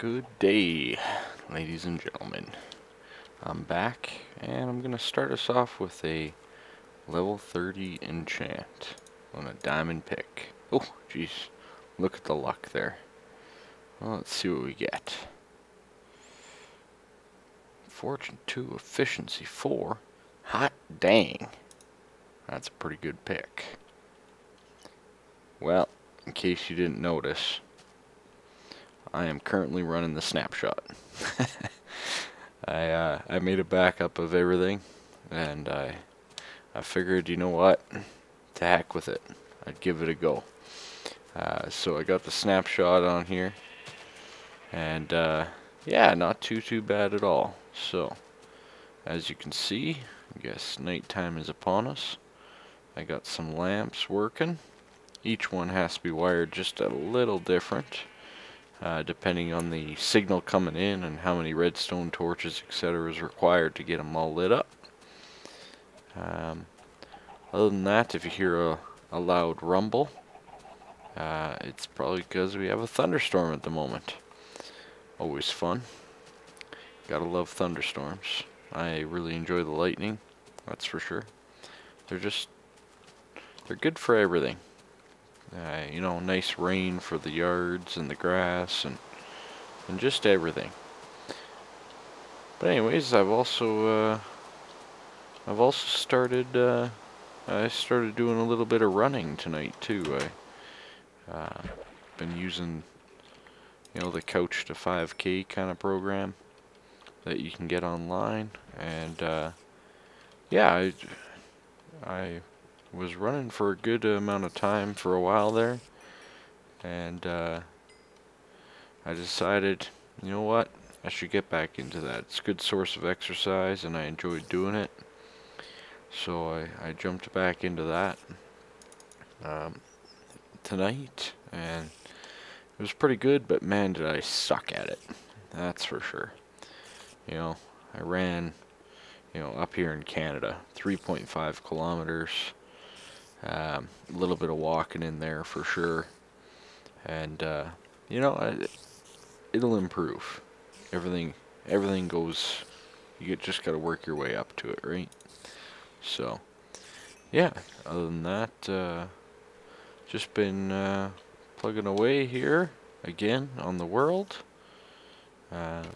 Good day, ladies and gentlemen. I'm back, and I'm going to start us off with a level 30 enchant on a diamond pick. Oh, jeez. Look at the luck there. Well, let's see what we get. Fortune 2, efficiency 4. Hot dang. That's a pretty good pick. Well, in case you didn't notice, I am currently running the snapshot. I made a backup of everything, and I figured, you know what, to heck with it, I'd give it a go. So I got the snapshot on here, and yeah, not too bad at all. So as you can see, I guess nighttime is upon us. I got some lamps working. Each one has to be wired just a little different, depending on the signal coming in and how many redstone torches, etc. is required to get them all lit up. Other than that, if you hear a loud rumble, it's probably because we have a thunderstorm at the moment. Always fun. Gotta love thunderstorms. I really enjoy the lightning, that's for sure. They're good for everything. You know, nice rain for the yards and the grass and just everything. But anyways, I've also started I started doing a little bit of running tonight too. I been using, you know, the Couch to 5K kind of program that you can get online, and yeah, I was running for a good amount of time for a while there, and I decided, you know what, I should get back into that. It's a good source of exercise, and I enjoyed doing it. So I jumped back into that tonight, and it was pretty good, but man, did I suck at it. That's for sure. You know, I ran, you know, up here in Canada, 3.5 kilometers, a little bit of walking in there for sure, and you know, it'll improve. Everything goes. You just got to work your way up to it, right? So, yeah. Other than that, just been plugging away here again on the world. It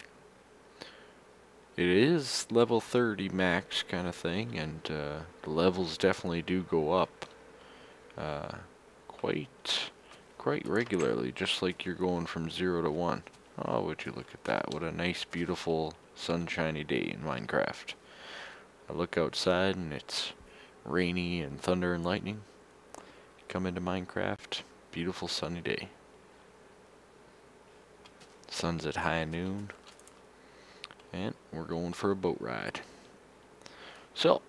is level 30 max kind of thing, and the levels definitely do go up quite regularly, just like you're going from 0 to 1. Oh, would you look at that? What a nice, beautiful, sunshiny day in Minecraft. I look outside and it's rainy and thunder and lightning. Come into Minecraft, beautiful sunny day. Sun's at high noon, and we're going for a boat ride. So,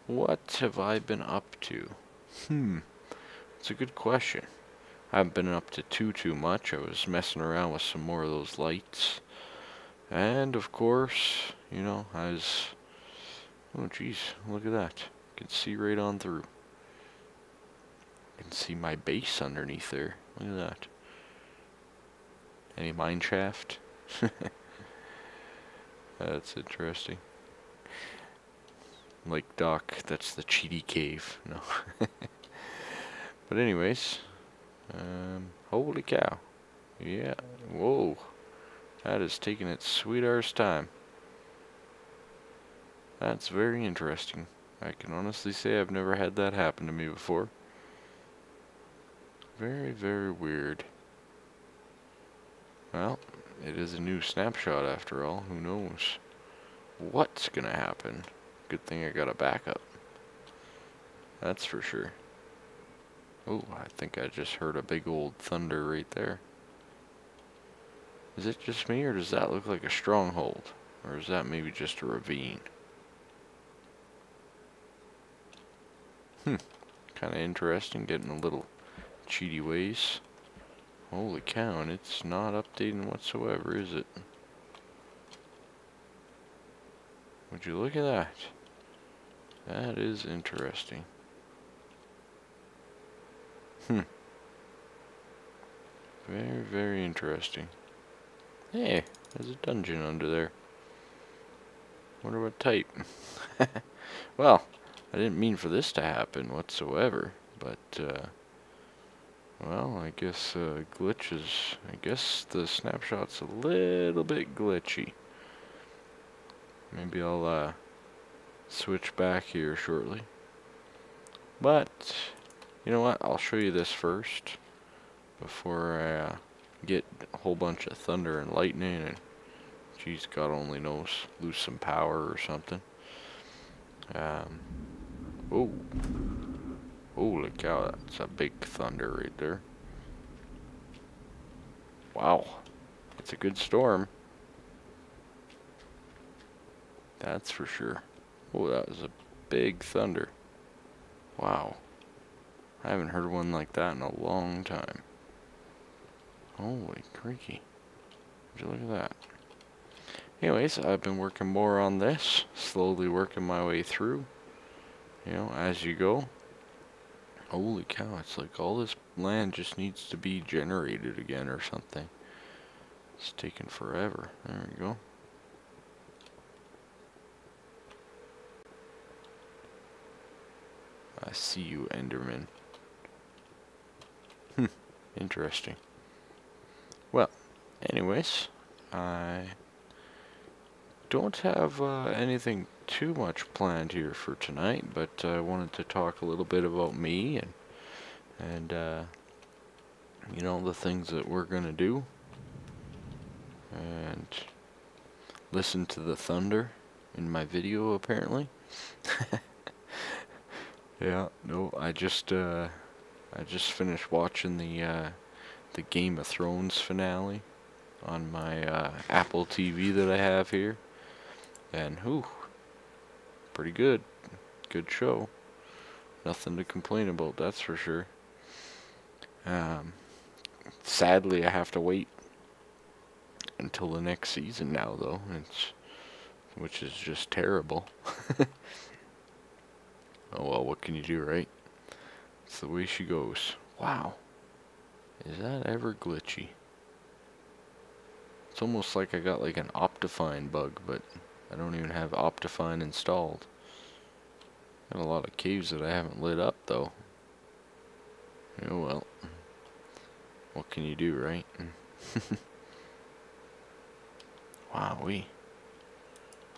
what have I been up to? It's a good question. I haven't been up to too much. I was messing around with some more of those lights. And of course, you know, I was... Oh geez, look at that. You can see right on through. You can see my base underneath there. Look at that. Any mine shaft? That's interesting. Like Doc, that's the cheaty cave. No. But anyways, holy cow. Yeah, whoa. That is taking its sweet arse time. That's very interesting. I can honestly say I've never had that happen to me before. Very weird. Well, it is a new snapshot after all. Who knows what's gonna happen? Good thing I got a backup. That's for sure. Oh, I think I just heard a big old thunder right there. Is it just me, or does that look like a stronghold? Or is that maybe just a ravine? Kind of interesting, getting a little cheaty ways. Holy cow, and it's not updating whatsoever, is it? Would you look at that? That is interesting. Very interesting. Hey, there's a dungeon under there. Wonder what type. Well, I didn't mean for this to happen whatsoever, but, well, I guess, glitches. I guess the snapshot's a little bit glitchy. Maybe I'll, switch back here shortly. But, you know what? I'll show you this first before I, get a whole bunch of thunder and lightning and, geez, God only knows, lose some power or something. Oh. Holy cow, that's a big thunder right there. Wow. It's a good storm. That's for sure. Oh, that was a big thunder. Wow. I haven't heard one like that in a long time. Holy crikey. Would you look at that? Anyways, I've been working more on this. Slowly working my way through. You know, as you go. Holy cow, it's like all this land just needs to be generated again or something. It's taking forever. There we go. I see you, Enderman. Interesting. Well, anyways, I don't have anything too much planned here for tonight, but I wanted to talk a little bit about me and you know, the things that we're gonna do, and listen to the thunder in my video apparently. Yeah, no, I just finished watching the Game of Thrones finale on my Apple TV that I have here, and whew, pretty good. Good show. Nothing to complain about, that's for sure. Sadly, I have to wait until the next season now, though, which is just terrible. Oh well, what can you do, right? It's the way she goes. Wow. Is that ever glitchy? It's almost like I got like an Optifine bug, but I don't even have Optifine installed. Got a lot of caves that I haven't lit up, though. Oh well. What can you do, right? Wowee.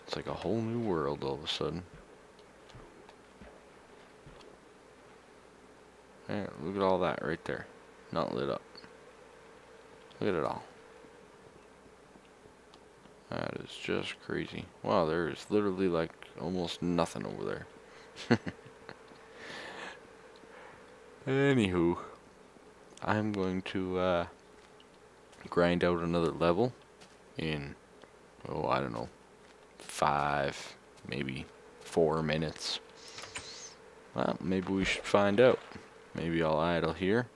It's like a whole new world all of a sudden. Yeah, look at all that right there. Not lit up. Look at it all. That is just crazy. Wow, there is literally like almost nothing over there. Anywho, I'm going to grind out another level in, oh, I don't know, 5, maybe 4 minutes. Well, maybe we should find out. Maybe I'll idle here,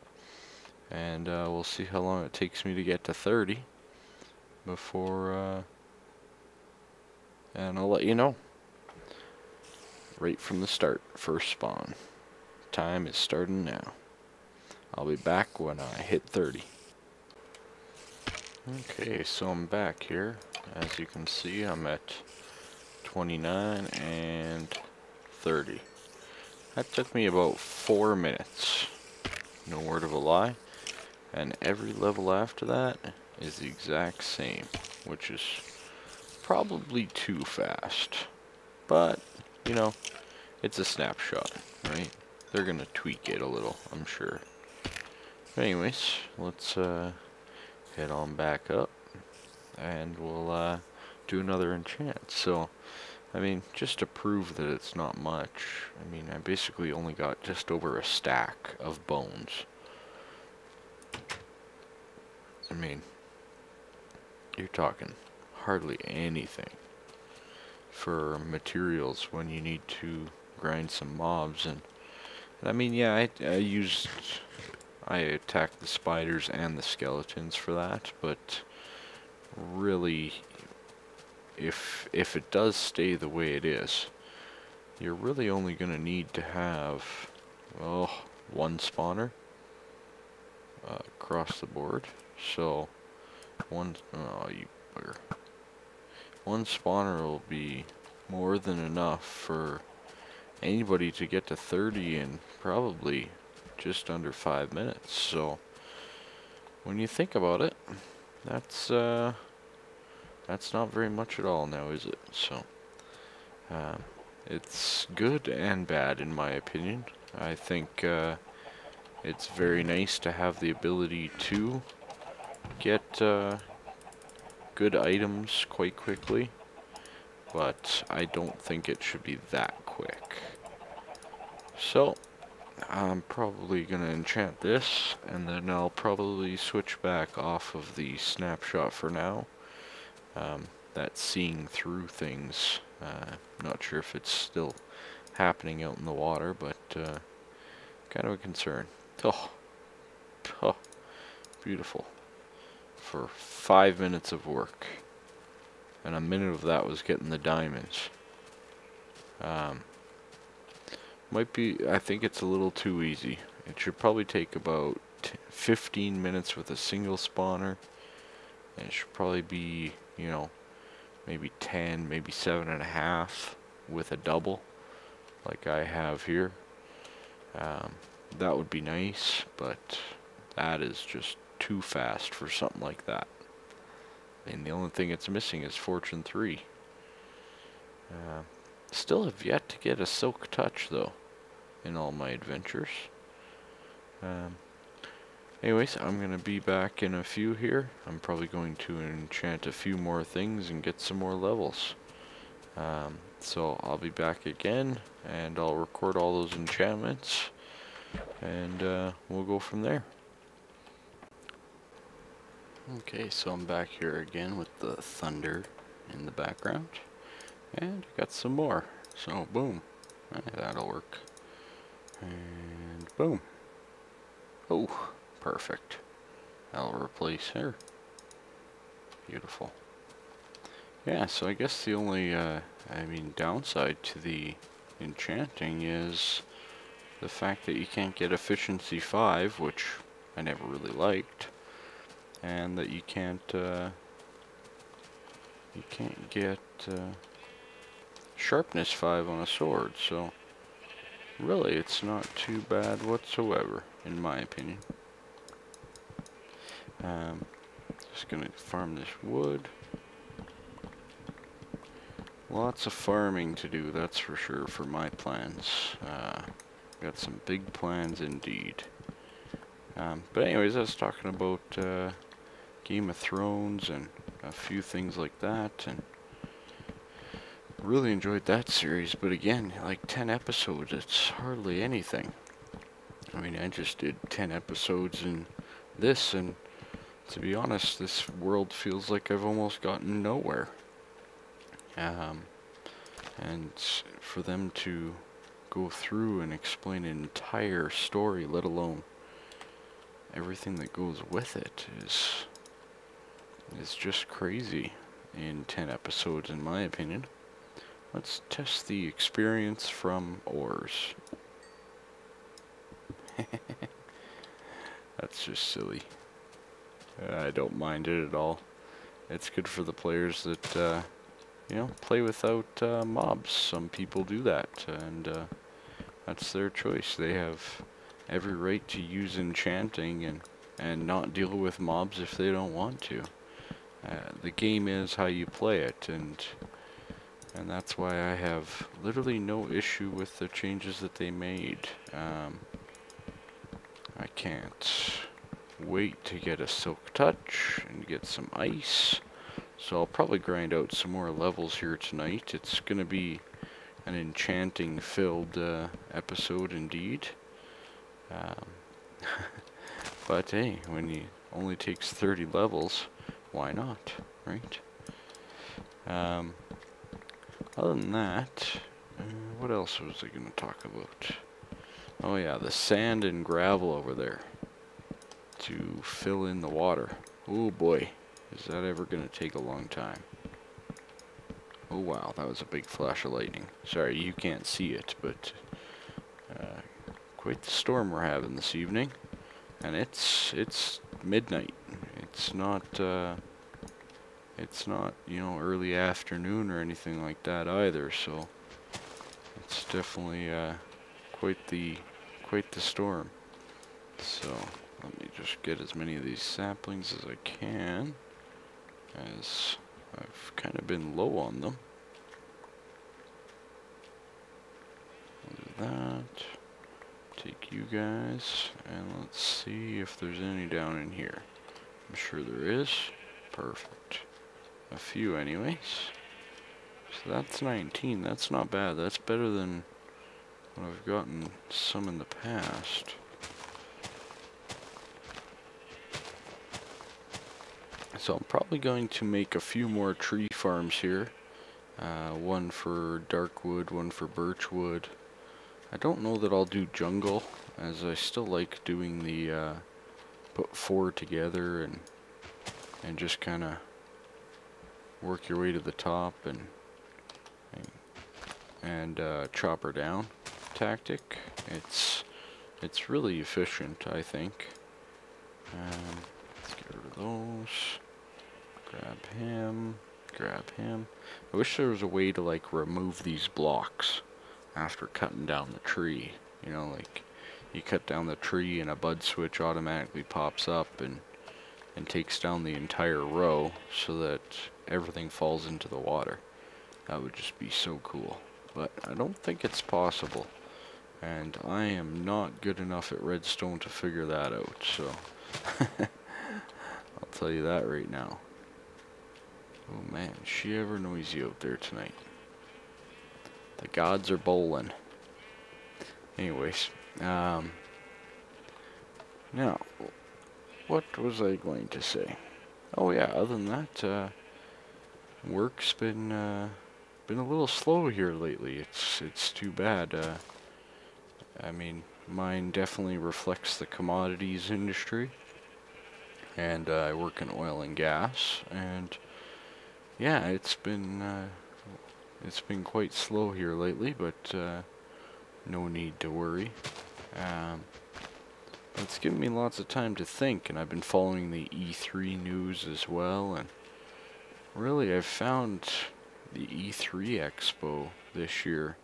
and we'll see how long it takes me to get to 30 before, and I'll let you know. Right from the start, first spawn. Time is starting now. I'll be back when I hit 30. Okay, so I'm back here. As you can see, I'm at 29 and 30. That took me about 4 minutes. No word of a lie. And every level after that is the exact same, which is probably too fast. But, you know, it's a snapshot, right? They're gonna tweak it a little, I'm sure. But anyways, let's head on back up, and we'll do another enchant. So, I mean, just to prove that it's not much, I mean, I basically only got just over a stack of bones. I mean, you're talking hardly anything for materials when you need to grind some mobs. And I mean, yeah, I attacked the spiders and the skeletons for that, but really, if it does stay the way it is, you're really only going to need to have, well, 1 spawner across the board. So Oh, you bugger. One spawner will be more than enough for anybody to get to 30 in probably just under 5 minutes. So when you think about it, that's not very much at all now, is it? So it's good and bad in my opinion. I think it's very nice to have the ability to get good items quite quickly, but I don't think it should be that quick. So I'm probably gonna enchant this, and then I'll probably switch back off of the snapshot for now. That's seeing through things. Not sure if it's still happening out in the water, but kind of a concern. Oh, oh, beautiful. For 5 minutes of work, and a minute of that was getting the diamonds. Might be, I think it's a little too easy. It should probably take about 15 minutes with a single spawner, and it should probably be, you know, maybe 10, maybe 7.5 with a double, like I have here. That would be nice, but that is just too fast for something like that. And the only thing it's missing is Fortune 3. Still have yet to get a Silk Touch, though, in all my adventures. Anyways, I'm going to be back in a few here. I'm probably going to enchant a few more things and get some more levels. So I'll be back again, and I'll record all those enchantments, and we'll go from there. Okay, so I'm back here again with the thunder in the background, and I got some more. So boom, that'll work, and boom. Oh, perfect. That'll replace her. Beautiful. Yeah, so I guess the only downside to the enchanting is the fact that you can't get efficiency 5, which I never really liked, and that you can't get sharpness 5 on a sword. So really, it's not too bad whatsoever, in my opinion. Just gonna farm this wood. Lots of farming to do, that's for sure, for my plans. Got some big plans indeed. But anyways, I was talking about Game of Thrones and a few things like that, and really enjoyed that series. But again, like 10 episodes, it's hardly anything. I mean, I just did 10 episodes in this, and to be honest, this world feels like I've almost gotten nowhere. And for them to go through and explain an entire story, let alone everything that goes with it, is just crazy in 10 episodes, in my opinion. Let's test the experience from ores. That's just silly. I don't mind it at all. It's good for the players that you know, play without mobs. Some people do that, and that's their choice. They have every right to use enchanting and not deal with mobs if they don't want to. The game is how you play it, and that's why I have literally no issue with the changes that they made. I can't wait to get a Silk Touch and get some ice. So I'll probably grind out some more levels here tonight. It's going to be an enchanting filled episode indeed. But hey, when it only takes 30 levels, why not, right? Other than that, what else was I going to talk about? Oh yeah, the sand and gravel over there to fill in the water. Oh boy. Is that ever going to take a long time? Oh wow, that was a big flash of lightning. Sorry, you can't see it, but quite the storm we're having this evening. And it's midnight. it's not, you know, early afternoon or anything like that either, so it's definitely quite the storm. So let me just get as many of these saplings as I can, as I've kind of been low on them. That. Take you guys, and let's see if there's any down in here. I'm sure there is. Perfect. A few anyways. So that's 19. That's not bad. That's better than what I've gotten some in the past. So I'm probably going to make a few more tree farms here. One for dark wood, one for birch wood. I don't know that I'll do jungle, as I still like doing the put 4 together and just kind of work your way to the top and chop her down tactic. It's really efficient, I think. Let's get rid of those. Grab him. Grab him. I wish there was a way to like remove these blocks after cutting down the tree. You know, like you cut down the tree and a bud switch automatically pops up and takes down the entire row so that everything falls into the water. That would just be so cool. But I don't think it's possible. And I am not good enough at redstone to figure that out, so I'll tell you that right now. Oh man, is she ever noisy out there tonight? The gods are bowling. Anyways, now, what was I going to say? Oh yeah, other than that, work's been a little slow here lately. It's too bad. I mean, mine definitely reflects the commodities industry, and I work in oil and gas, and yeah, it's been quite slow here lately, but no need to worry. It's given me lots of time to think, and I've been following the E3 news as well, and really I've found the E3 Expo this year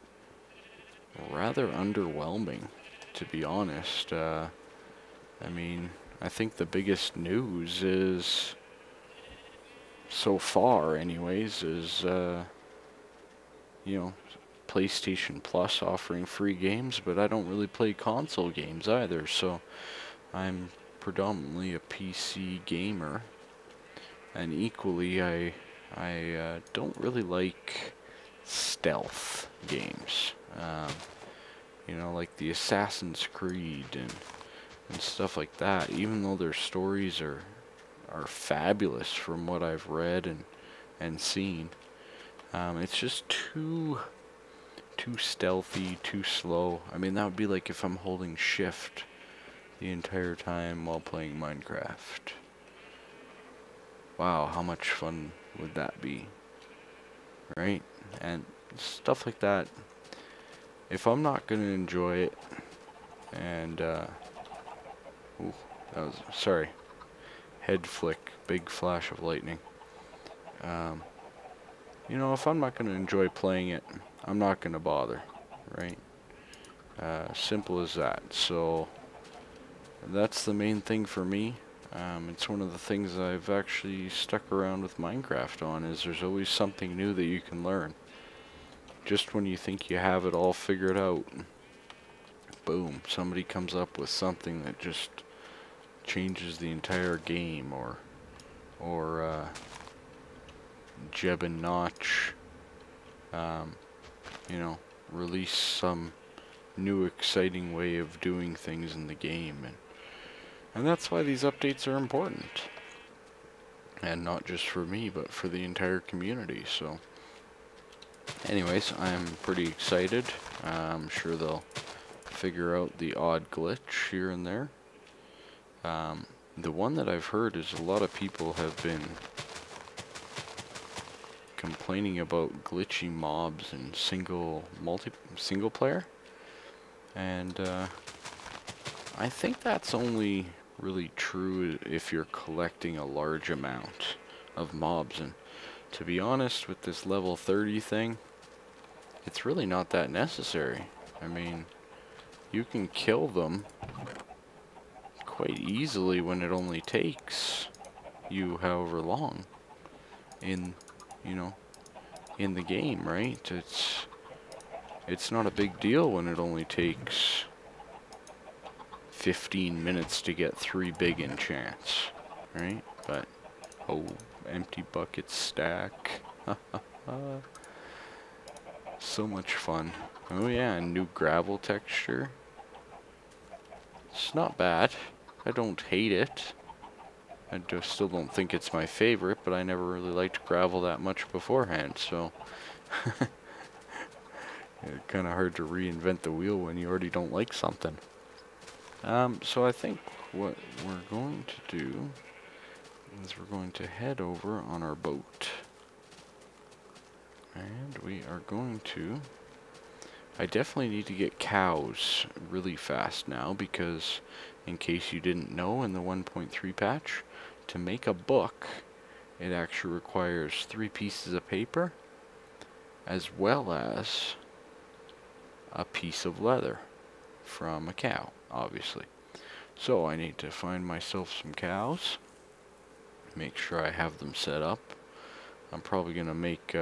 rather underwhelming, to be honest. I mean, I think the biggest news is, so far anyways, is you know, PlayStation Plus offering free games, but I don't really play console games either, so I'm predominantly a PC gamer, and equally I don't really like stealth games, you know, like the Assassin's Creed and stuff like that. Even though their stories are fabulous from what I've read and seen, it's just too stealthy, too slow. I mean, that would be like if I'm holding shift the entire time while playing Minecraft. Wow, how much fun would that be? Right? And stuff like that. If I'm not gonna enjoy it, and ooh, that was, sorry, head flick, big flash of lightning. You know, if I'm not gonna enjoy playing it, I'm not gonna bother, right? Simple as that. So that's the main thing for me. It's one of the things I've actually stuck around with Minecraft on, is there's always something new that you can learn. Just when you think you have it all figured out, boom, somebody comes up with something that just changes the entire game, or Jeb and Notch, you know, release some new exciting way of doing things in the game, and that's why these updates are important, and not just for me, but for the entire community. So anyways, I'm pretty excited. I'm sure they'll figure out the odd glitch here and there. The one that I've heard is a lot of people have been complaining about glitchy mobs in single player, and I think that's only really true if you're collecting a large amount of mobs. And to be honest, with this level 30 thing, it's really not that necessary. I mean, you can kill them quite easily when it only takes you however long in, you know, in the game, right? It's not a big deal when it only takes 15 minutes to get 3 big enchants, right? But, oh, empty bucket stack. So much fun. Oh yeah, and new gravel texture. It's not bad. I don't hate it. I still don't think it's my favorite, but I never really liked gravel that much beforehand, so it's kind of hard to reinvent the wheel when you already don't like something. So I think what we're going to do is we're going to head over on our boat. And we are going to... I definitely need to get cows really fast now, because in case you didn't know, in the 1.3 patch, to make a book, it actually requires 3 pieces of paper, as well as a piece of leather from a cow, obviously. So I need to find myself some cows, make sure I have them set up. I'm probably going to make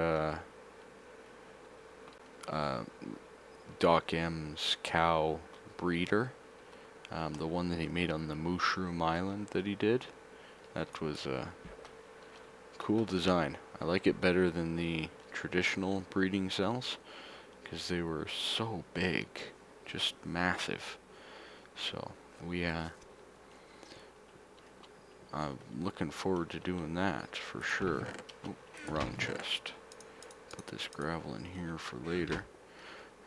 Doc M's cow breeder, the one that he made on the Mushroom Island that he did. That was a cool design. I like it better than the traditional breeding cells, because they were so big, just massive. So I'm looking forward to doing that for sure. Oop, wrong chest. Put this gravel in here for later.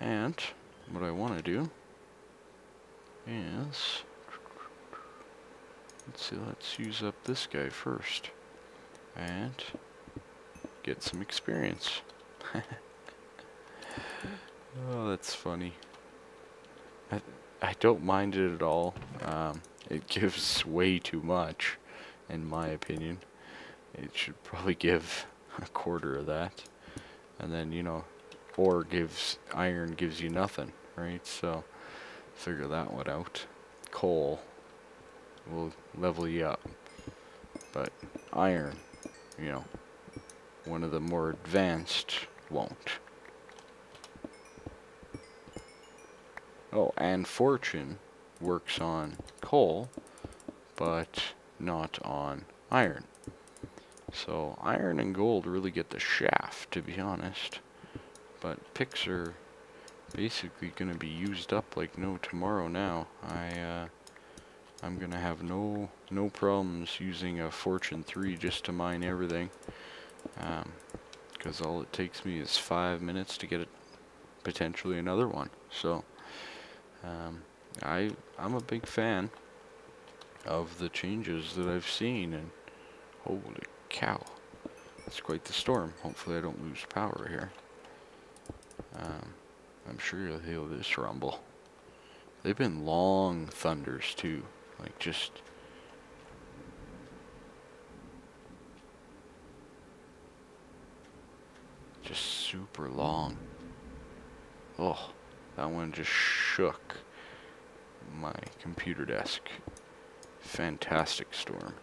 And what I want to do is, let's use up this guy first and get some experience. Oh, that's funny. I don't mind it at all. It gives way too much, in my opinion. It should probably give a quarter of that. And then, you know, ore gives, iron gives you nothing, right? So, figure that one out. Coal will level you up. But iron, you know, one of the more advanced won't. Oh, and fortune works on coal, but not on iron. So iron and gold really get the shaft, to be honest. But picks are basically going to be used up like no tomorrow now. I'm going to have no problems using a fortune 3 just to mine everything. Because all it takes me is 5 minutes to get potentially another one. So I'm a big fan of the changes that I've seen, and holy cow, it's quite the storm. Hopefully I don't lose power here. I'm sure you'll hear this rumble. They've been long thunders too, like just super long. Oh, that one just shook my computer desk. Fantastic storm.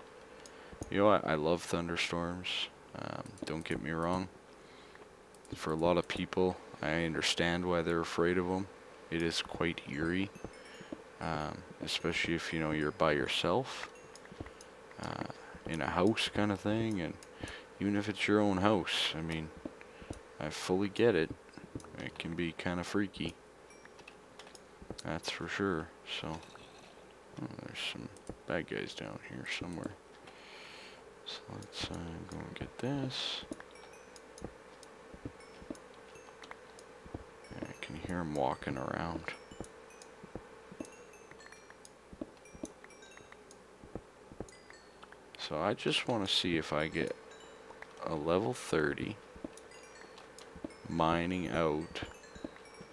You know what? I love thunderstorms. Don't get me wrong. For a lot of people, I understand why they're afraid of them. It is quite eerie, especially if you know you're by yourself in a house kind of thing, and even if it's your own house. I mean, I fully get it. It can be kind of freaky. That's for sure. So, oh, there's some bad guys down here somewhere. So let's go and get this. I can hear him walking around. So I just want to see if I get a level 30 mining out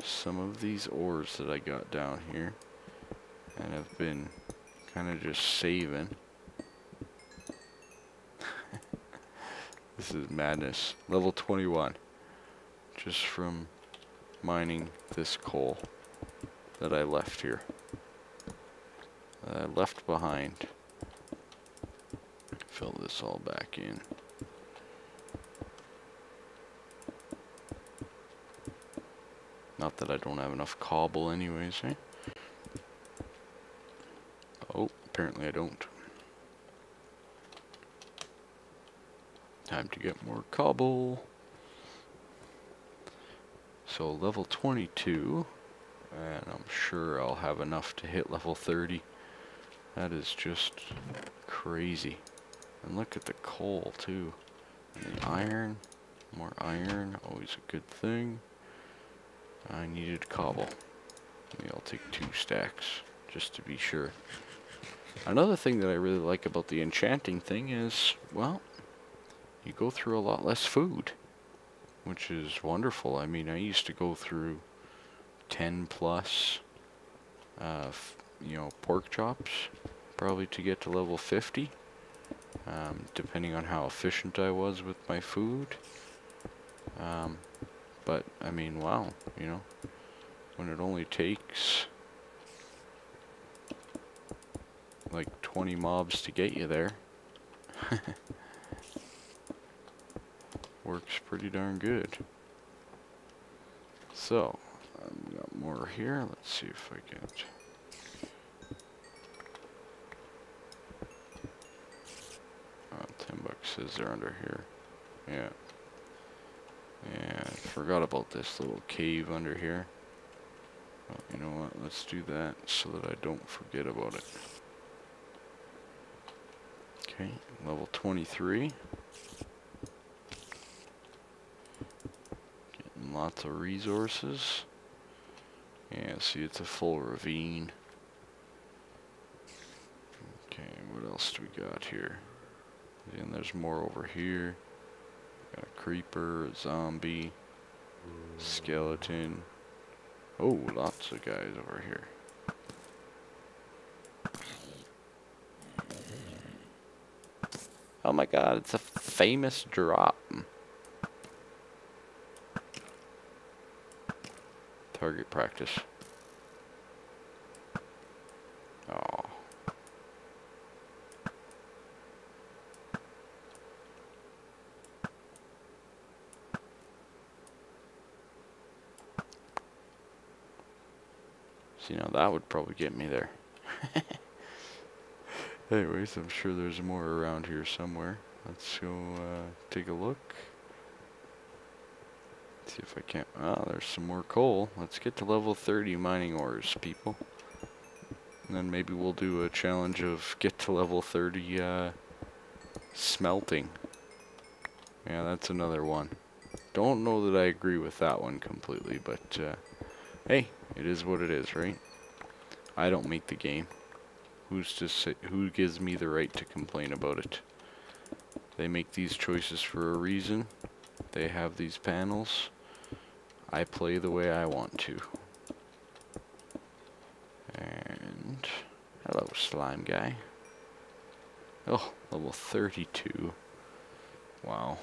some of these ores that I got down here and have been kind of just saving. This is madness. Level 21. Just from mining this coal that I left here. Left behind. Fill this all back in. Not that I don't have enough cobble anyways, eh? Oh, apparently I don't. Time to get more cobble. So level 22, and I'm sure I'll have enough to hit level 30. That is just crazy. And look at the coal too. And the iron, more iron, always a good thing. I needed cobble. Maybe I'll take 2 stacks, just to be sure. Another thing that I really like about the enchanting thing is, well, you go through a lot less food, which is wonderful. I mean, I used to go through 10 plus, you know, pork chops, probably to get to level 50, depending on how efficient I was with my food. But, I mean, wow, you know, when it only takes like 20 mobs to get you there, works pretty darn good. So, I've got more here. Let's see if I can. 10 bucks says they're under here. Yeah. And I forgot about this little cave under here. Well, you know what? Let's do that so that I don't forget about it. Okay, level 23. Getting lots of resources. Yeah, see, it's a full ravine. Okay, what else do we got here? And there's more over here. Got a creeper, a zombie, skeleton. Oh, lots of guys over here. Oh my god, it's a famous drop. Target practice. Oh. See, now that would probably get me there. Anyways, I'm sure there's more around here somewhere. Let's go take a look. See if I can't. Ah, there's some more coal. Let's get to level 30 mining ores, people. And then maybe we'll do a challenge of get to level 30 smelting. Yeah, that's another one. Don't know that I agree with that one completely, but hey, it is what it is, right? I don't make the game. Who gives me the right to complain about it? They make these choices for a reason. They have these panels. I play the way I want to. And hello, slime guy. Oh, level 32. Wow.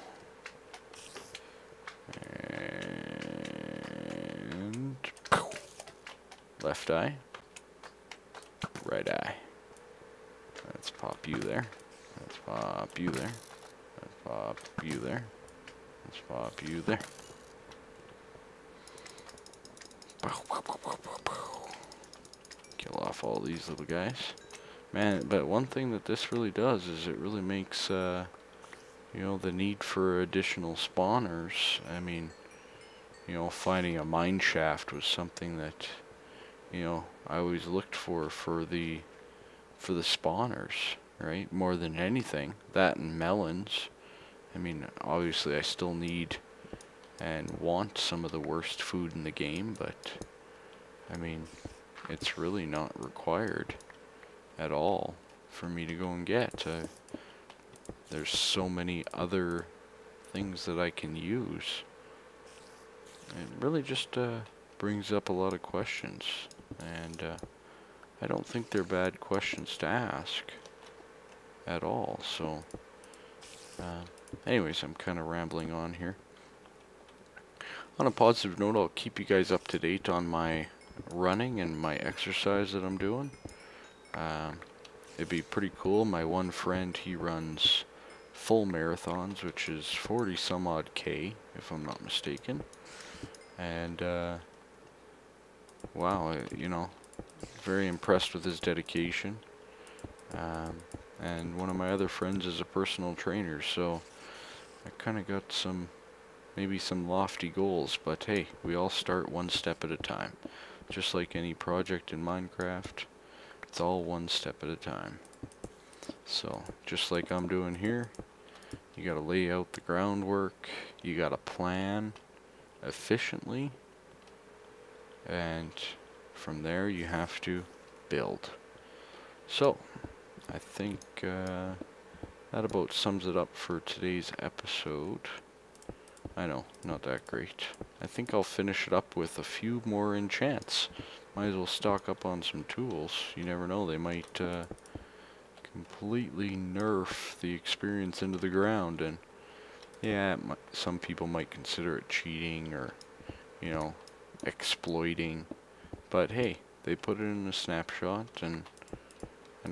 And left eye, right eye. Let's pop you there. Let's pop you there. Let's pop you there. Let's pop you there. Kill off all these little guys. Man, but one thing that this really does is it really makes, you know, the need for additional spawners. I mean, you know, finding a mine shaft was something that, you know, I always looked for the spawners, right? More than anything. That and melons. I mean, obviously I still need and want some of the worst food in the game, but I mean, it's really not required at all for me to go and get. There's so many other things that I can use. It really just brings up a lot of questions, and I don't think they're bad questions to ask at all. So, anyways, I'm kind of rambling on here. On a positive note, I'll keep you guys up to date on my running and my exercise that I'm doing. It'd be pretty cool. My one friend, he runs full marathons, which is 40 some odd K, if I'm not mistaken. And, wow, you know, very impressed with his dedication. And one of my other friends is a personal trainer, so I kind of got maybe some lofty goals, but hey, we all start one step at a time. Just like any project in Minecraft, it's all one step at a time. So, just like I'm doing here, you gotta lay out the groundwork, you gotta plan efficiently, and from there you have to build. So, I think that about sums it up for today's episode. I know, not that great. I think I'll finish it up with a few more enchants. Might as well stock up on some tools. You never know, they might completely nerf the experience into the ground. And yeah, some people might consider it cheating or, you know, exploiting. But hey, they put it in a snapshot, and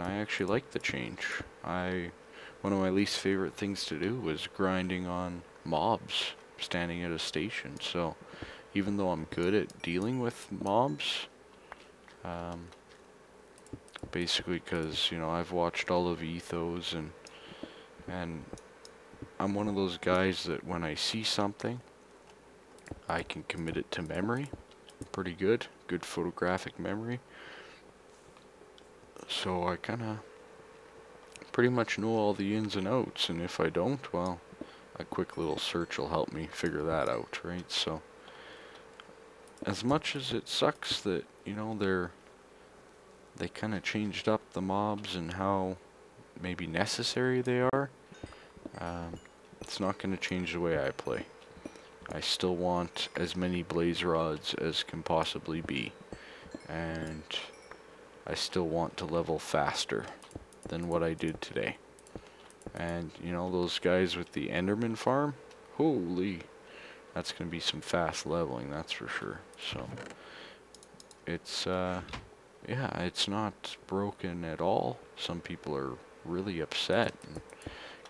I actually like the change. One of my least favorite things to do was grinding on mobs standing at a station. So even though I'm good at dealing with mobs, basically because, you know, I've watched all of Ethos, and I'm one of those guys that when I see something, I can commit it to memory. Pretty good photographic memory. So I kind of pretty much know all the ins and outs, and if I don't, well, a quick little search will help me figure that out, right? So, as much as it sucks that, you know, they kind of changed up the mobs and how maybe necessary they are, it's not going to change the way I play. I still want as many blaze rods as can possibly be, and I still want to level faster than what I did today. And, you know, those guys with the Enderman farm, holy, that's going to be some fast leveling, that's for sure. So, it's, yeah, it's not broken at all. Some people are really upset, and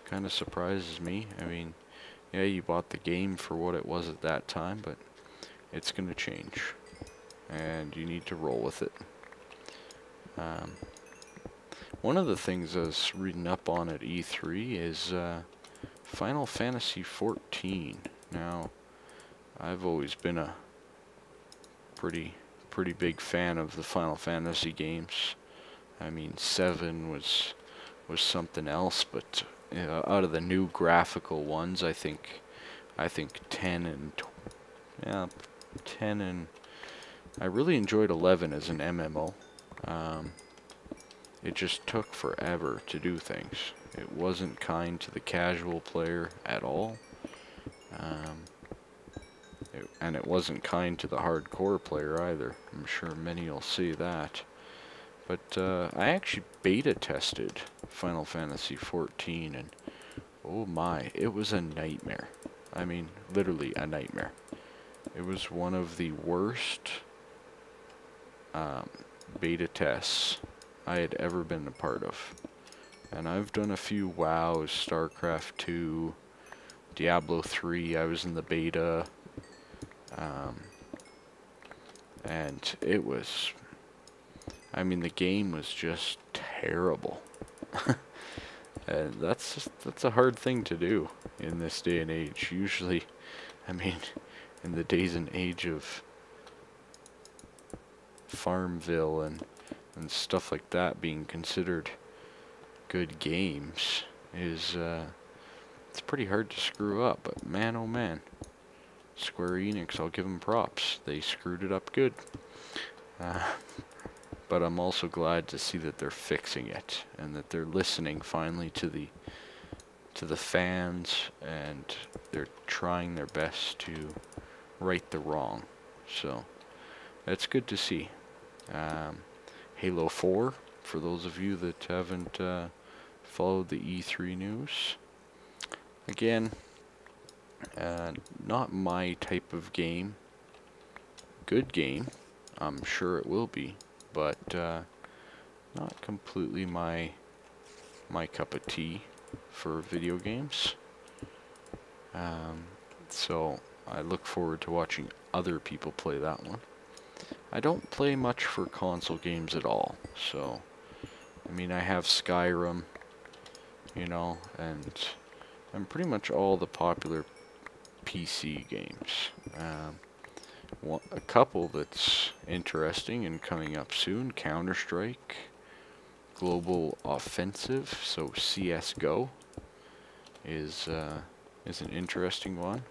kind of surprises me. I mean, yeah, you bought the game for what it was at that time, but it's going to change, and you need to roll with it. One of the things I was reading up on at E3 is Final Fantasy XIV. Now, I've always been a pretty big fan of the Final Fantasy games. I mean, 7 was something else, but out of the new graphical ones, I think 10 and 10 and I really enjoyed 11 as an MMO. It just took forever to do things. It wasn't kind to the casual player at all. And it wasn't kind to the hardcore player either. I'm sure many will see that. But I actually beta tested Final Fantasy XIV, and oh my, it was a nightmare. I mean, literally a nightmare. It was one of the worst beta tests I had ever been a part of. And I've done a few WoWs, StarCraft 2, Diablo 3, I was in the beta, and it was, I mean, the game was just terrible. And that's a hard thing to do in this day and age. Usually, I mean, in the days and age of Farmville and stuff like that being considered good games is it's pretty hard to screw up. But man, oh man, Square Enix, I'll give them props. They screwed it up good. But I'm also glad to see that they're fixing it and that they're listening finally to the fans, and they're trying their best to right the wrong. So that's good to see. Halo 4, for those of you that haven't followed the E3 news. Again, not my type of game. Good game, I'm sure it will be, but not completely my cup of tea for video games. So I look forward to watching other people play that one. I don't play much for console games at all, so I mean, I have Skyrim, you know, and pretty much all the popular PC games. A couple that's interesting and coming up soon: Counter-Strike Global Offensive, so CS:GO is an interesting one.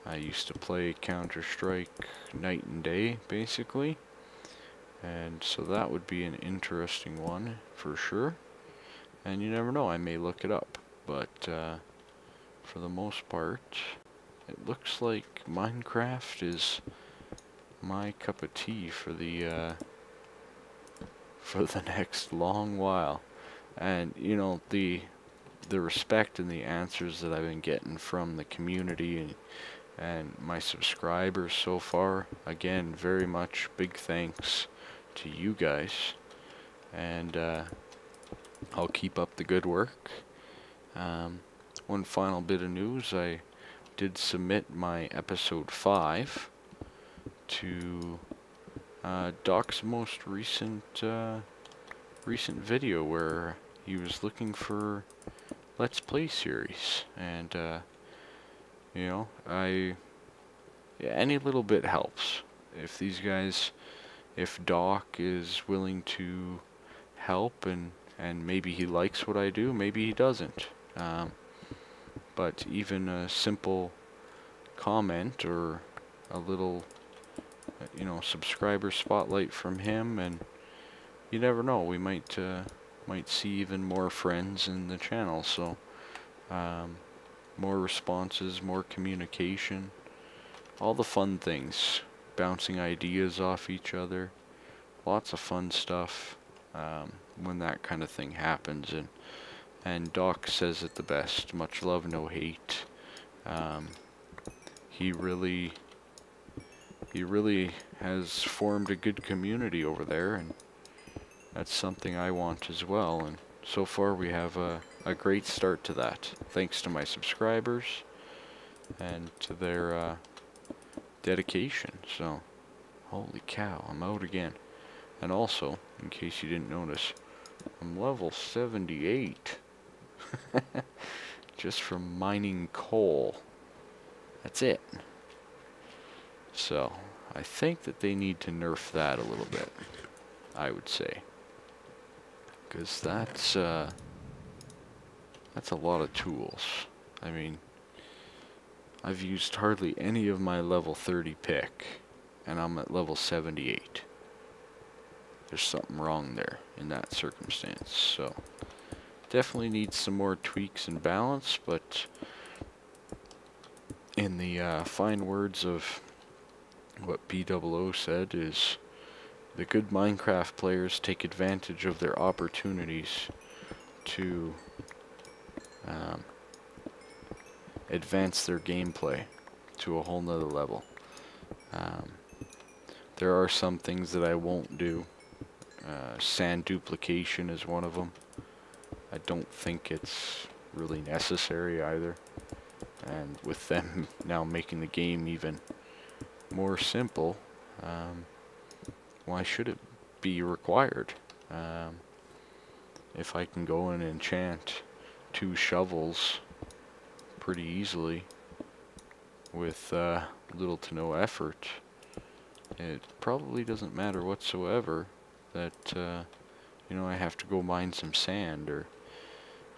I used to play Counter-Strike night and day, basically, and so that would be an interesting one for sure. And you never know, I may look it up, but for the most part, it looks like Minecraft is my cup of tea for the next long while. And you know, the respect and the answers that I've been getting from the community and my subscribers so far, again, very much big thanks to you guys, and I'll keep up the good work. One final bit of news: I did submit my episode 5 to Doc's most recent video, where he was looking for Let's Play series, and you know, yeah, any little bit helps. If these guys, if Doc is willing to help, and maybe he likes what I do, maybe he doesn't. But even a simple comment or a little, you know, subscriber spotlight from him, and you never know, we might see even more friends in the channel. So more responses, more communication, all the fun things, bouncing ideas off each other, lots of fun stuff when that kind of thing happens. And Doc says it the best: much love, no hate. He really has formed a good community over there, and that's something I want as well. And so far we have a great start to that, thanks to my subscribers and to their dedication. So, holy cow, I'm out again. And also, in case you didn't notice, I'm level 78. Just from mining coal. That's it. So, I think that they need to nerf that a little bit, I would say. Because that's a lot of tools. I mean, I've used hardly any of my level 30 pick, and I'm at level 78. There's something wrong there in that circumstance. So, definitely needs some more tweaks and balance, but in the fine words of what B00 said, is the good Minecraft players take advantage of their opportunities to advance their gameplay to a whole nother level. There are some things that I won't do. Sand duplication is one of them. I don't think it's really necessary either. And with them now making the game even more simple, why should it be required? If I can go in and enchant 2 shovels pretty easily with little to no effort, it probably doesn't matter whatsoever that you know, I have to go mine some sand,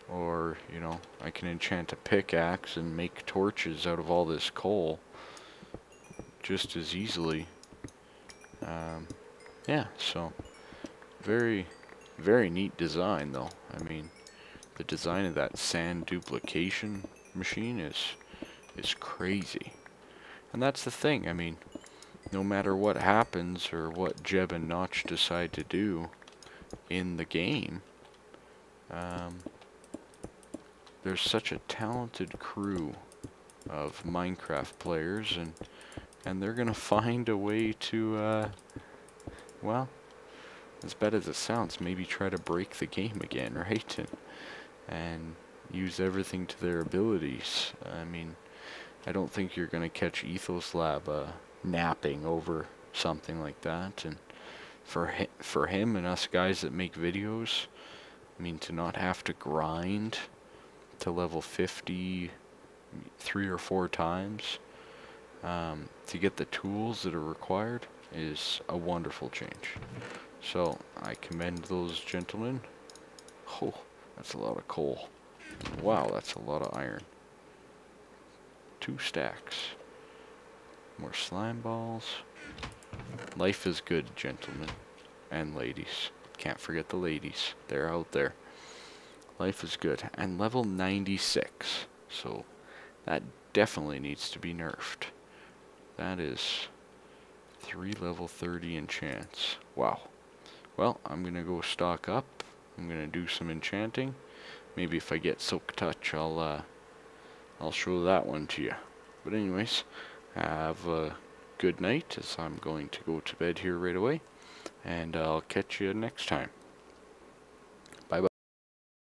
or you know, I can enchant a pickaxe and make torches out of all this coal just as easily. Yeah, so very, very neat design though. I mean, the design of that sand duplication machine is crazy. And that's the thing, I mean, no matter what happens or what Jeb and Notch decide to do in the game, there's such a talented crew of Minecraft players, and they're gonna find a way to, well, as bad as it sounds, maybe try to break the game again, right? And use everything to their abilities. I mean, I don't think you're gonna catch Ethos Lab napping over something like that. And for him and us guys that make videos, I mean, to not have to grind to level 50 3 or 4 times to get the tools that are required is a wonderful change. So I commend those gentlemen. Oh, that's a lot of coal. Wow, that's a lot of iron. 2 stacks. More slime balls. Life is good, gentlemen and ladies. Can't forget the ladies. They're out there. Life is good. And level 96. So that definitely needs to be nerfed. That is 3 level 30 enchants. Wow. Well, I'm gonna go stock up. I'm gonna do some enchanting. Maybe if I get Silk Touch, I'll show that one to you. But anyways, have a good night, as I'm going to go to bed here right away, and I'll catch you next time.